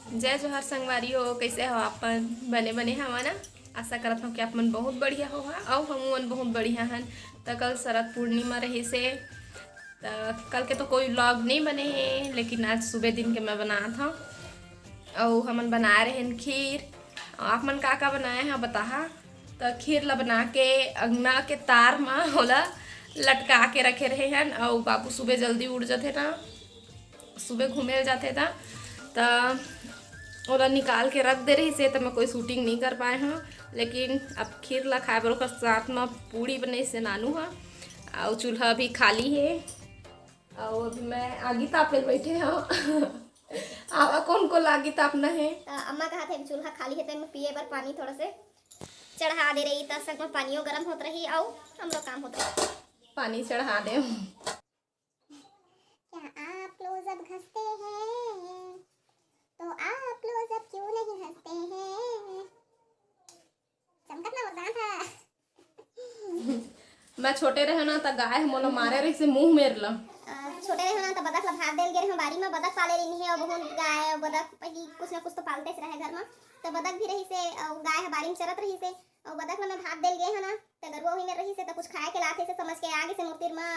जय जोहर संगवारी हो, कैसे हो अपन? बने बने हवा ना। आशा करत हूँ कि आप मन बहुत बढ़िया हो और हम मन बहुत बढ़िया हन। तो कल शरद पूर्णिमा रही से तो कल के तो कोई व्लॉग नहीं बने हैं, लेकिन आज सुबह दिन के मैं बना था और हमन बनाए रहे खीर। आप मन का बनाए हैं बताहा। तो खीर ला बना के अंगना के तार में होला लटका के रखे रहे हैं और बाबू सुबह जल्दी उठ जाते ना, सुबह घूमे जाते था तो ओला निकाल के रख दे रही से। तो मैं कोई शूटिंग नहीं कर पाए हूँ, लेकिन अब खीर ला खाए बर ओकर साथ में पूड़ी बने से नानू है और चूल्हा भी खाली है और अभी मैं आगी तापे बैठे हूँ। आवा कौन को लागी तापना है? अम्मा कहा थे चूल्हा खाली है तो मैं पिए बर पानी थोड़ा से चढ़ा दे रही था, सब में पानियों गर्म होत रही और हम लोग काम होता रही। पानी चढ़ा दे। क्या आप लोग अब हंसते हैं तो आप लोग अब क्यों नहीं हंसते हैं? चमकत ना होता था। मैं छोटे रहे ना तो गाय मोला मारे रही से मुंह मेर ला। छोटे रहे ना तो बदक ला भात देल गे रहे बारी में, बदक पाले रही है और बहुत गाय और बदक पहली कुछ ना कुछ तो पालते से रहे घर में। तो बदक भी रही से और गाय है बारी में चरत रही से और बदक ला मैं भात देल गे है ना तो गरुआ ही में रही से तो कुछ खाए के लाते से समझ के आगे से मूर्तिर में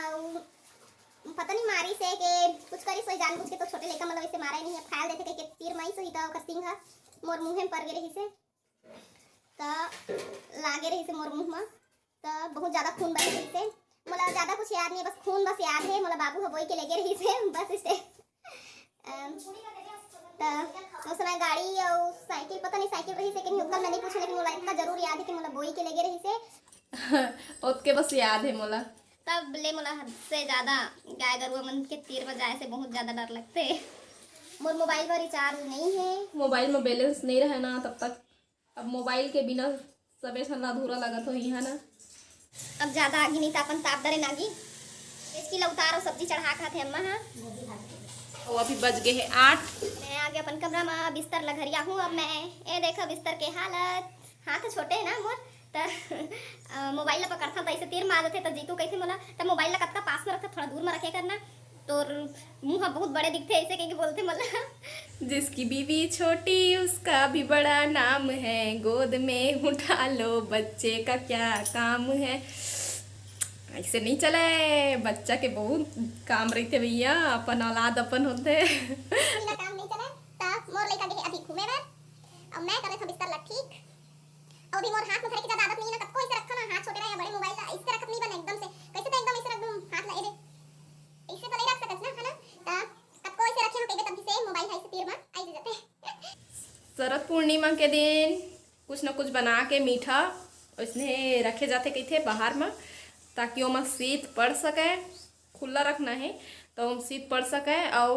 पता नहीं मारी से के कुछ करी सोई जानबूझ के। तो छोटे लेका मतलब इसे मारा ही नहीं है, खायल देते के तीर माई सही तो ओकर सिंह मोर मुंह में पड़ गे रही से तो लागे रही से मोर मुंह में तो बहुत ज्यादा खून बह रही से। मोला ज्यादा कुछ याद नहीं, बस खून बस याद है। मोला बाबू हबोई के लेके रही से बस स्टे तो उस समय गाड़ी और साइकिल पता नहीं साइकिल रही से कि नहीं उतना नहीं पूछा, लेकिन मोला इतना जरूर याद है कि मोला बोई के लेके रही से। उसके बस याद है मोला। तब ले मोला हद से ज्यादा गाय गरुआ मन के तीर में जाए से बहुत ज्यादा डर लगते। मोर मोबाइल पर रिचार्ज नहीं है, मोबाइल में बैलेंस नहीं रहे ना तब तक। अब मोबाइल के बिना सबे ठंडा अधूरा लगत हो ही है ना। अब ज्यादा आगे नहीं तापन ताप दरे नागी इसकी लउतार और सब्जी चढ़ा खाते अम्मा। हाँ और अभी बज गए हैं 8। मैं आगे अपन कमरा में बिस्तर लगरिया हूँ। अब मैं ये देखा बिस्तर के हालत, हाथ छोटे है ना मोर तो मोबाइल ला पकड़ता तो ऐसे तीर मार देते तो जीतू कहते मोला तो मोबाइल ला कत्ता पास में रखता, थोड़ा दूर में रखे करना तो मुँह बहुत बड़े दिखते ऐसे कहीं बोलते मोला। जिसकी बीवी छोटी उसका भी बड़ा नाम है, गोद में उठा लो बच्चे का क्या काम है। ऐसे नहीं चले, बच्चा के बहुत काम रहते भैया, अपन औलाद अपन होते। काम नहीं चला तब मोर लइका गए अभी घूमे बर और मैं करे था बिस्तर ला ठीक और भी मोर हाथ में धरे की ज्यादा आदत नहीं है ना, कब को ऐसे रखो ना हाथ छोटे रहे बड़े मोबाइल ला ऐसे रखत नहीं बने एकदम से कैसे तो एकदम ऐसे रख दूं हाथ ला ऐसे तो नहीं रख सकत ना है ना। कब को ऐसे रखे हो कहीं तब से मोबाइल है से तीर में आई जाते। शरद पूर्णिमा के दिन कुछ न कुछ बना के मीठा उसने रखे जाते कही थे बाहर में, ताकि वो में शीत पड़ सके। खुला रखना है तो शीत पड़ सके और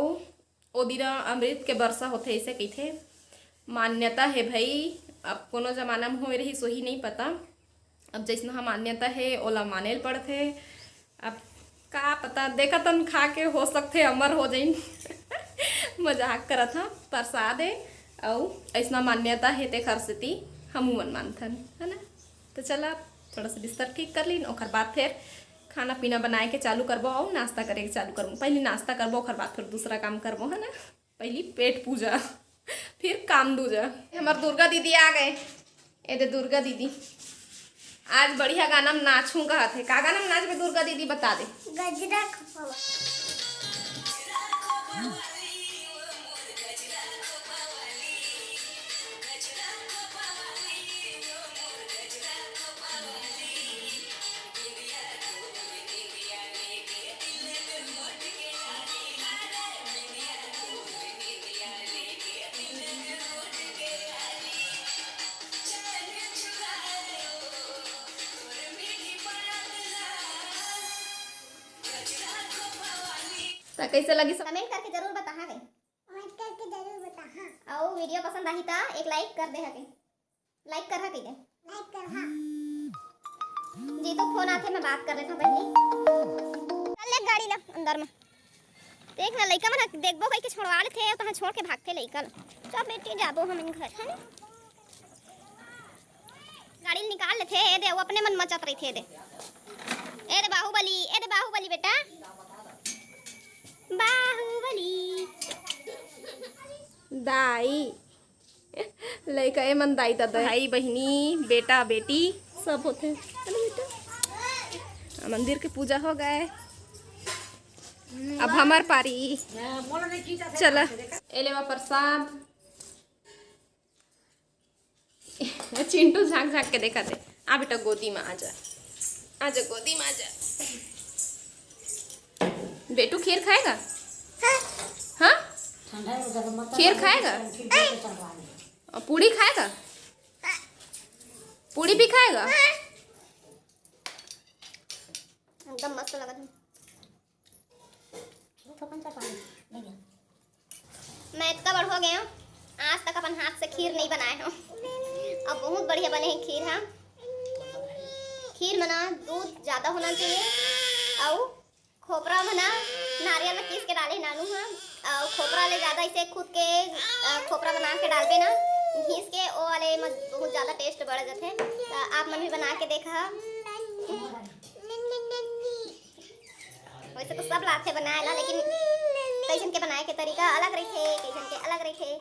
ओ दिन अमृत के वर्षा होते ऐसे कही थे। मान्यता है भाई, अब कोनो जमाना में हो रही सो ही नहीं पता। अब जैसा मान्यता है ओला माने पड़ते। अब का पता, देखा तन खा के हो सकते अमर हो जाइन। मजाक करा था, प्रसाद है और ऐसा मान्यता है ते खरसती हम मन मानथन है ना। तो चला थोड़ा सा बिस्तर ठीक कर लीन, और बाद फिर खाना पीना बनाए के चालू करबो और नाश्ता करे के चालू करबो। पहले नाश्ता करबो और बाद फिर दूसरा काम करबो है ना। पहली पेट पूजा फिर काम दूजा। हमार दुर्गा दीदी आ गए। ए दे दुर्गा दीदी आज बढ़िया गाना में नाचूं कहा थे। का गाना में नाच में दुर्गा दीदी बता दे। गजरा खपवा तो कैसे लगी सब? कमेंट करके जरूर बता है, कमेंट करके जरूर बता। हाँ और वीडियो पसंद आई तो एक लाइक कर दे हके, लाइक कर हके दे लाइक कर। हाँ जी तो फोन आते मैं बात कर रहे था पहले। चल ले गाड़ी ला अंदर में देख ना लइका मन देखबो कहि के छोड़वा लेथे तो छोड़ के भागते लइका। चल बेटी जाबो हम घर है ना, गाड़ी निकाल लेथे दे वो अपने मन मचत रही थे दे। ए दे बाहुबली, ए दे बाहुबली बेटा बाहुबली दाई लइका ए मन दाई दादा भाई बहिनी बेटा बेटी सब होते। चलो बेटा मंदिर के पूजा हो गए, अब हमार पारी। चला एलेवा प्रसाद। चिंटू झांक झांक के देखा थे। आ बेटा गोदी में आजा, आजा गोदी में आजा। बेटू खीर खाएगा? हाँ खीर खाएगा और पूड़ी खाएगा? पूड़ी भी खाएगा? एकदम मस्त लगा था। मैं इतना बड़ हो गया हूँ, आज तक अपन हाथ से खीर नहीं बनाए हूँ। अब बहुत बढ़िया बने हैं खीर। हाँ खीर में ना दूध ज़्यादा होना चाहिए और खोपरा में ना नारियल में पीस के डाले नानू। हाँ और खोपरा ले ज़्यादा इसे खुद के खोपरा बना के डालते ना घीस के वो वाले में बहुत ज़्यादा टेस्ट बढ़ जाते हैं। तो आप मन भी बना के देखा। वैसे तो सब लाते बनाए ला, लेकिन कैसन के बनाए के तरीका अलग रही थे, कैसन के अलग रही थे।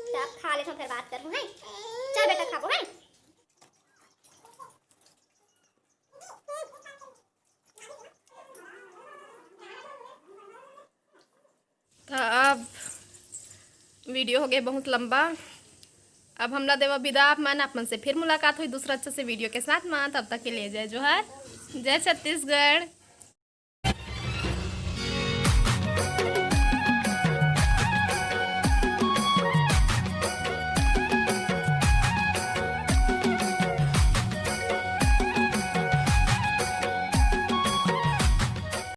तो आप खा लेते फिर बात करूँ है। चल बेटा खाबो है। तो अब वीडियो हो गया बहुत लंबा। अब हमला देवा विदा। आप मन आप मन से फिर मुलाकात हुई दूसरा अच्छे से वीडियो के साथ में। तब तक के लिए जय जोहार, जय छत्तीसगढ़।